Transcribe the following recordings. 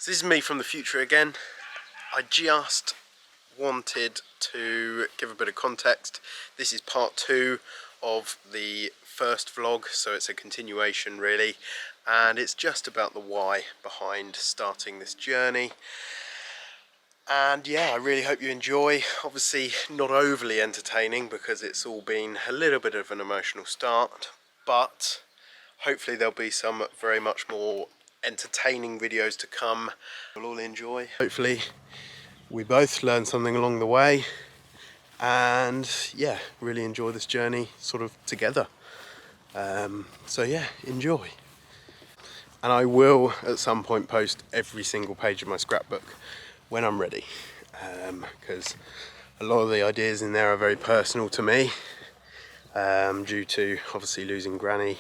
So this is me from the future again. I just wanted to give a bit of context. This is part 2 of the first vlog, so it's a continuation really, and it's just about the why behind starting this journey. And yeah, I really hope you enjoy. Obviously not overly entertaining because it's all been a little bit of an emotional start, but hopefully there'll be some very much more entertaining videos to come we'll all enjoy. Hopefully we both learn something along the way, and yeah, really enjoy this journey sort of together. So yeah, enjoy. And I will at some point post every single page of my scrapbook when I'm ready, because a lot of the ideas in there are very personal to me, due to obviously losing Granny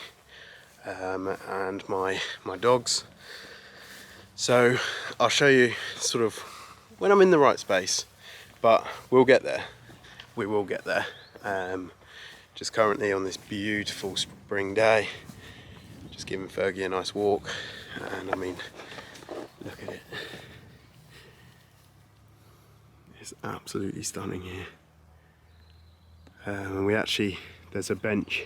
and my dogs. So I'll show you sort of when I'm in the right space, but we'll get there. We will get there. Just currently on this beautiful spring day, just giving Fergie a nice walk, and I mean, look at it. It's absolutely stunning here. And there's a bench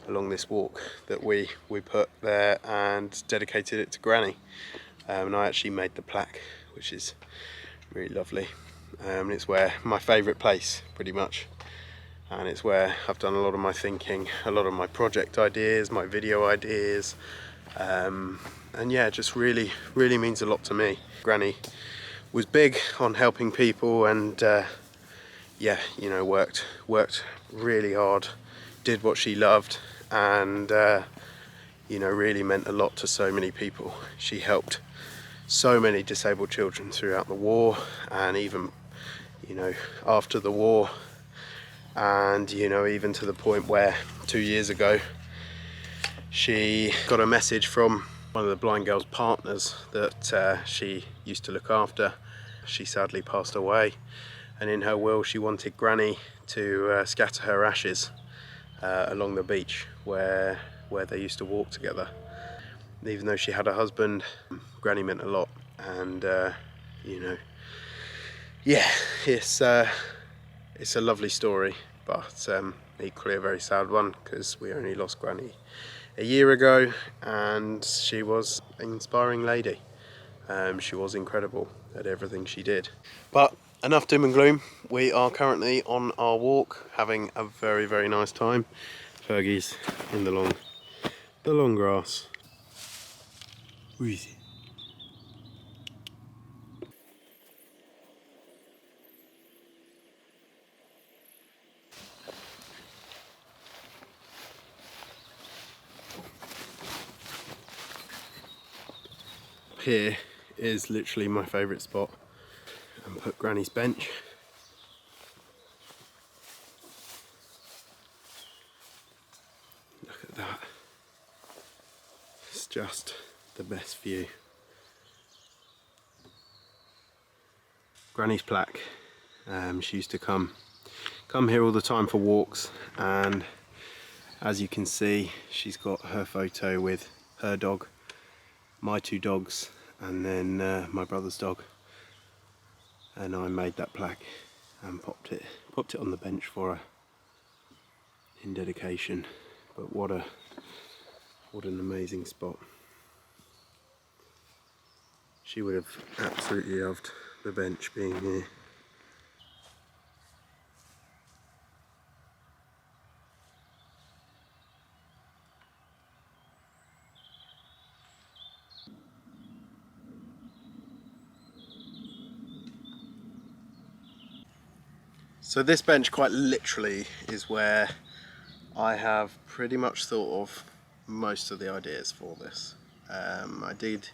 along this walk that we put there and dedicated it to Granny. And I actually made the plaque, which is really lovely. It's where my favourite place, pretty much. And it's where I've done a lot of my thinking, a lot of my project ideas, my video ideas. And yeah, it just really means a lot to me. Granny was big on helping people, and yeah, you know, worked really hard, did what she loved, and you know, really meant a lot to so many people. She helped so many disabled children throughout the war, and even, you know, after the war, and you know, even to the point where 2 years ago she got a message from one of the blind girl's partners that she used to look after. She sadly passed away, and in her will she wanted Granny to scatter her ashes along the beach where they used to walk together. Even though she had a husband, Granny meant a lot, and you know, yeah, it's a lovely story, but equally a very sad one, because we only lost Granny a year ago, and she was an inspiring lady. She was incredible at everything she did. But enough doom and gloom. We are currently on our walk, having a very nice time. Fergie's in the long grass. Where is he? Here is literally my favourite spot, and put Granny's bench. Look at that. It's just the best view. Granny's plaque. She used to come here all the time for walks, and as you can see, she's got her photo with her dog, my 2 dogs, and then my brother's dog. And I made that plaque and popped it on the bench for her in dedication. But what an amazing spot. She would have absolutely loved the bench being here. So this bench quite literally is where I have pretty much thought of most of the ideas for this. I did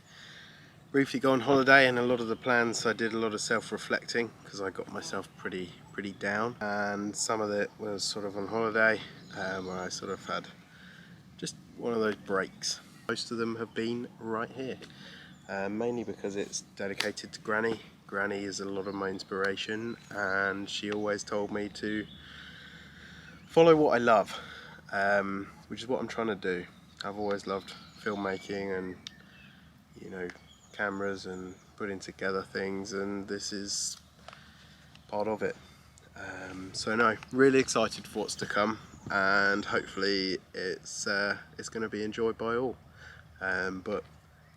briefly go on holiday, and a lot of the plans I did a lot of self-reflecting, because I got myself pretty down, and some of it was sort of on holiday, where I sort of had just one of those breaks. Most of them have been right here, mainly because it's dedicated to Granny. Granny is a lot of my inspiration, and she always told me to follow what I love, which is what I'm trying to do. I've always loved filmmaking and, you know, cameras and putting together things, and this is part of it. So no, really excited for what's to come, and hopefully it's going to be enjoyed by all. But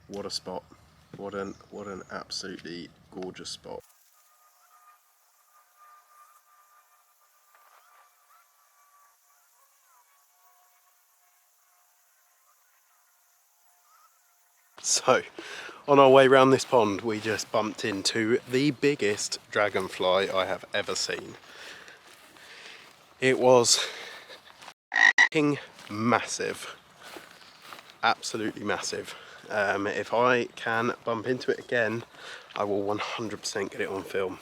what a spot! What an absolutely gorgeous spot. So, on our way round this pond, we just bumped into the biggest dragonfly I have ever seen. It was massive, absolutely massive. If I can bump into it again, I will 100% get it on film.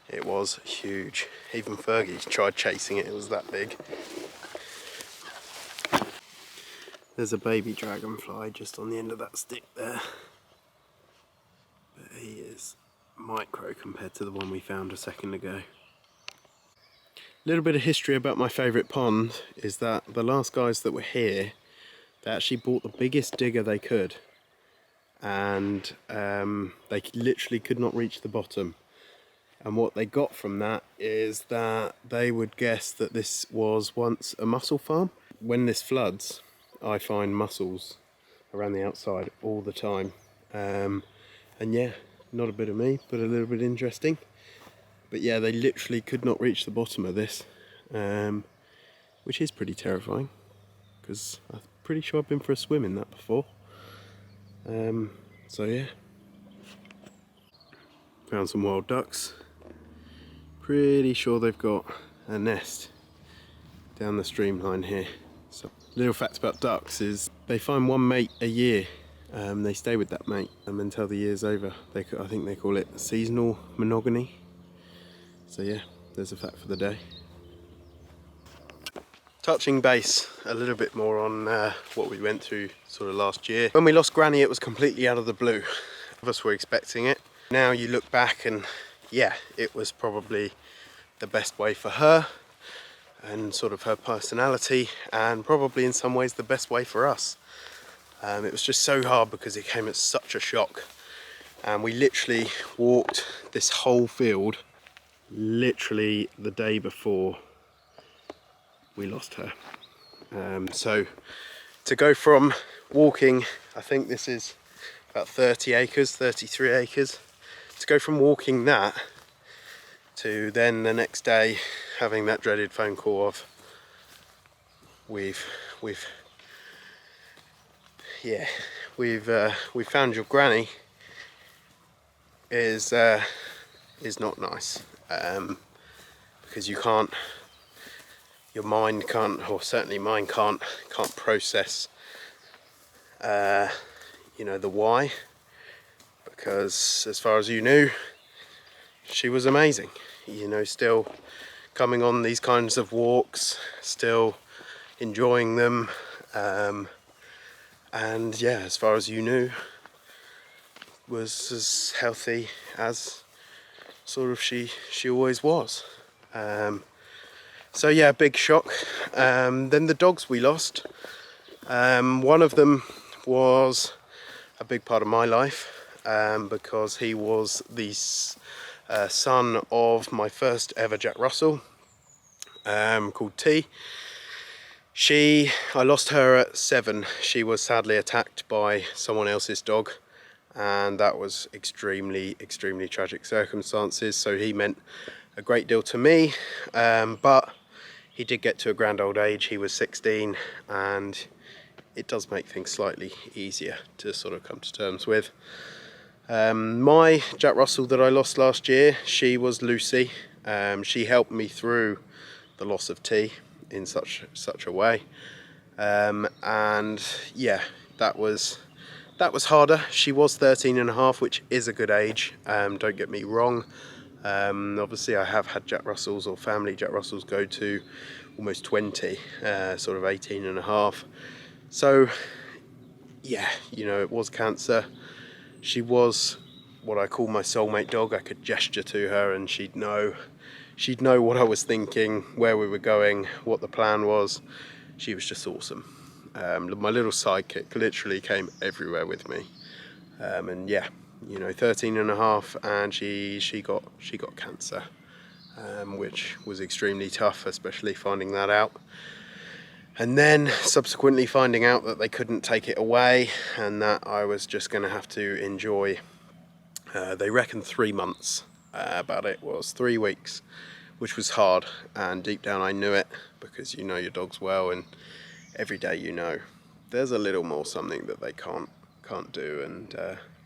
It was huge. Even Fergie tried chasing it, it was that big. There's a baby dragonfly just on the end of that stick there. But he is micro compared to the one we found a second ago. A little bit of history about my favourite pond is that the last guys that were here, they actually bought the biggest digger they could, and they literally could not reach the bottom. And what they got from that is that they would guess that this was once a mussel farm. When this floods, I find mussels around the outside all the time. And yeah, not a bit of me, but a little bit interesting. But yeah, they literally could not reach the bottom of this, which is pretty terrifying, because I'm pretty sure I've been for a swim in that before. So yeah, found some wild ducks. Pretty sure they've got a nest down the streamline here. So, little fact about ducks is they find one mate a year. They stay with that mate until the year's over. I think they call it seasonal monogamy. So yeah, there's a fact for the day. Touching base a little bit more on what we went through sort of last year. When we lost Granny, it was completely out of the blue. None of us were expecting it. Now you look back and yeah, it was probably the best way for her and sort of her personality, and probably in some ways the best way for us. It was just so hard because it came as such a shock, and we literally walked this whole field literally the day before we lost her. So to go from walking, I think this is about 30 acres, 33 acres, to go from walking that to then the next day having that dreaded phone call of we've found your granny is not nice, because your mind can't, or certainly mine can't process you know, the why, because as far as you knew, she was amazing, you know, still coming on these kinds of walks, still enjoying them, and yeah, as far as you knew, was as healthy as sort of she always was. So yeah, big shock. Then the dogs we lost, one of them was a big part of my life, because he was the son of my first ever Jack Russell, called T. I lost her at 7. She was sadly attacked by someone else's dog, and that was extremely tragic circumstances, so he meant a great deal to me, but he did get to a grand old age. He was 16, and it does make things slightly easier to sort of come to terms with. My Jack Russell that I lost last year, she was Lucy. She helped me through the loss of T in such a way, and yeah, that was harder. She was 13 and a half, which is a good age, don't get me wrong. Obviously I have had Jack Russells, or family Jack Russells, go to almost 20, sort of 18 and a half. So yeah, you know, it was cancer. She was what I call my soulmate dog. I could gesture to her and she'd know what I was thinking, where we were going, what the plan was. She was just awesome. My little sidekick literally came everywhere with me. And yeah, you know, 13 and a half, and she got cancer, which was extremely tough, especially finding that out. And then subsequently finding out that they couldn't take it away and that I was just going to have to enjoy, they reckon 3 months, but it was 3 weeks, which was hard, and deep down I knew it, because you know your dogs well, and every day you know there's a little more something that they can't do, and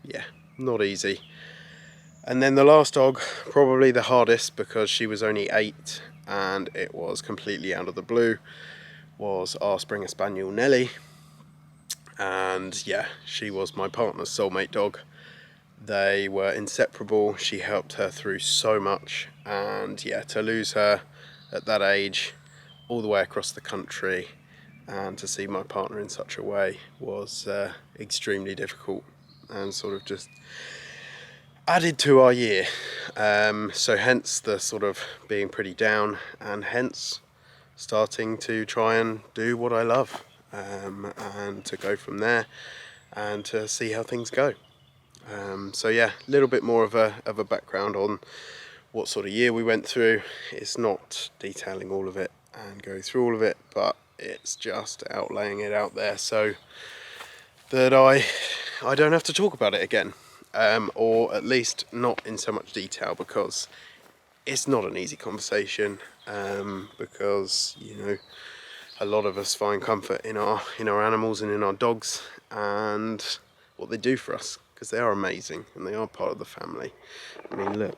yeah, not easy. And then the last dog, probably the hardest, because she was only 8 and it was completely out of the blue, was our Springer Spaniel Nelly. And yeah, she was my partner's soulmate dog. They were inseparable. She helped her through so much, and yeah, to lose her at that age, all the way across the country, and to see my partner in such a way was extremely difficult, and sort of just added to our year. So hence the sort of being pretty down, and hence starting to try and do what I love, and to go from there and to see how things go. So yeah, a little bit more of a background on what sort of year we went through. It's not detailing all of it and going through all of it, but it's just outlaying it out there so that I don't have to talk about it again, or at least not in so much detail, because it's not an easy conversation, because you know, a lot of us find comfort in our animals and in our dogs and what they do for us, because they are amazing and they are part of the family. I mean, look,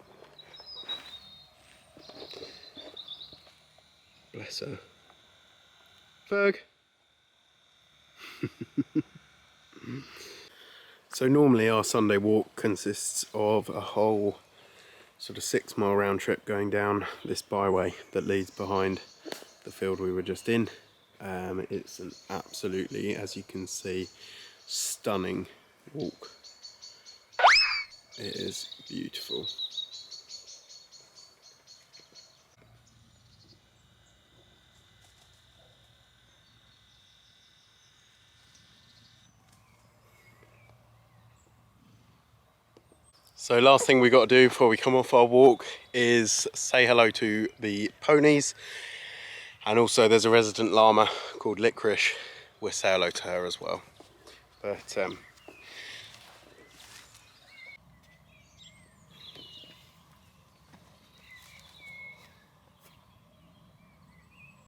bless her. Ferg. So normally our Sunday walk consists of a whole sort of 6-mile round trip going down this byway that leads behind the field we were just in. It's an absolutely, as you can see, stunning walk. It is beautiful. So last thing we got to do before we come off our walk is say hello to the ponies, and also there's a resident llama called Licorice. We'll say hello to her as well. But